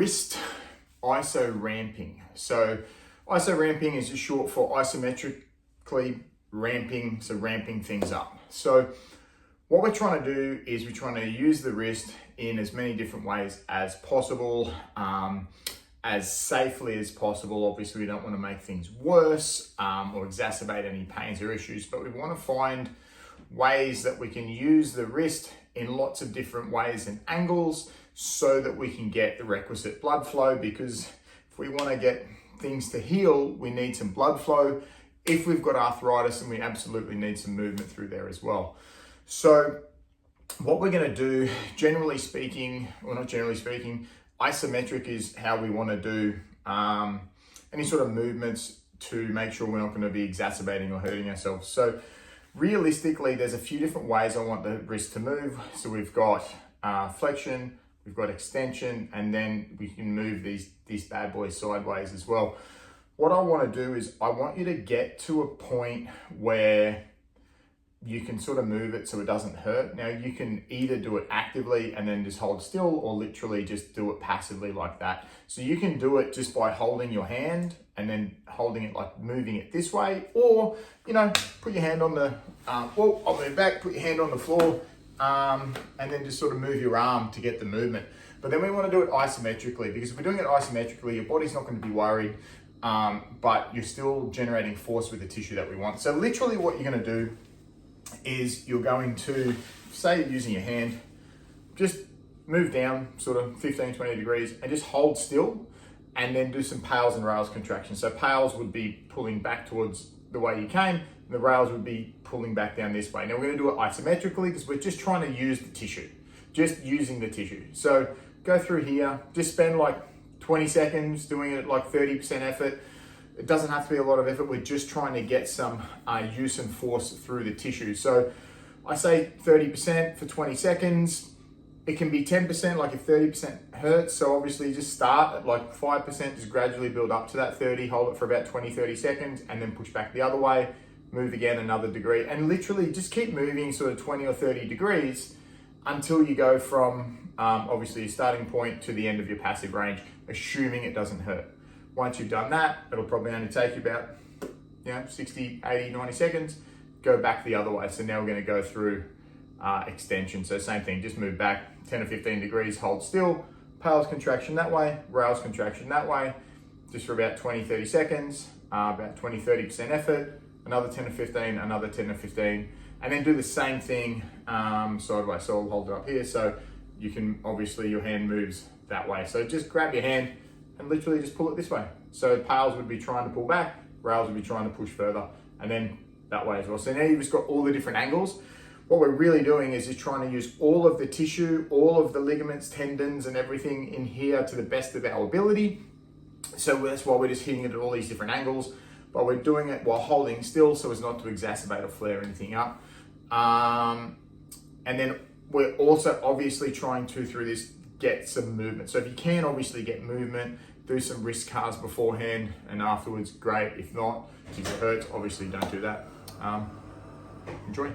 wrist iso ramping. So iso ramping is just short for isometrically ramping, so ramping things up. So what we're trying to do is we're trying to use the wrist in as many different ways as possible, as safely as possible. Obviously, we don't want to make things worse or exacerbate any pains or issues, but we want to find ways that we can use the wrist in lots of different ways and angles so that we can get the requisite blood flow, because if we want to get things to heal, we need some blood flow. If we've got arthritis, and we absolutely need some movement through there as well. So what we're going to do, generally speaking, or not generally speaking, isometric is how we want to do any sort of movements to make sure we're not going to be exacerbating or hurting ourselves. So realistically, there's a few different ways I want the wrist to move. So we've got flexion, we've got extension, and then we can move these bad boys sideways as well. What I want to do is I want you to get to a point where you can sort of move it so it doesn't hurt. Now you can either do it actively and then just hold still, or literally just do it passively like that. So you can do it just by holding your hand and then holding it, like moving it this way, or, you know, put your hand on the, well, I'll move back, put your hand on the floor, and then just sort of move your arm to get the movement. But then we want to do it isometrically, because if we're doing it isometrically, your body's not going to be worried, but you're still generating force with the tissue that we want. So literally what you're going to do is you're going to, say you're using your hand, just move down sort of 15, 20 degrees and just hold still, and then do some pales and rails contractions. So pales would be pulling back towards the way you came, and the rails would be pulling back down this way. Now we're going to do it isometrically because we're just trying to use the tissue, just using the tissue. So go through here, just spend like 20 seconds doing it at like 30% effort. It doesn't have to be a lot of effort. We're just trying to get some use and force through the tissue. So I say 30% for 20 seconds. It can be 10%, like if 30% hurts. So obviously just start at like 5%, just gradually build up to that 30, hold it for about 20, 30 seconds, and then push back the other way, move again another degree, and literally just keep moving sort of 20 or 30 degrees until you go from obviously your starting point to the end of your passive range, assuming it doesn't hurt. Once you've done that, it'll probably only take you about 60, 80, 90 seconds. Go back the other way. So now we're going to go through extension. So same thing, just move back 10 or 15 degrees, hold still, pales contraction that way, rails contraction that way, just for about 20, 30 seconds, about 20, 30% effort, another 10 or 15, another 10 or 15, and then do the same thing sideways. So I'll hold it up here. So you can, obviously your hand moves that way. So just grab your hand and literally just pull it this way. So pales would be trying to pull back, rails would be trying to push further, and then that way as well. So now you've just got all the different angles. What we're really doing is just trying to use all of the tissue, all of the ligaments, tendons, and everything in here to the best of our ability. So that's why we're just hitting it at all these different angles, but we're doing it while holding still so as not to exacerbate or flare anything up. And then we're also obviously trying to, through this, get some movement. So if you can obviously get movement, do some wrist cars beforehand and afterwards, great. If not, if it hurts, obviously don't do that. Enjoy.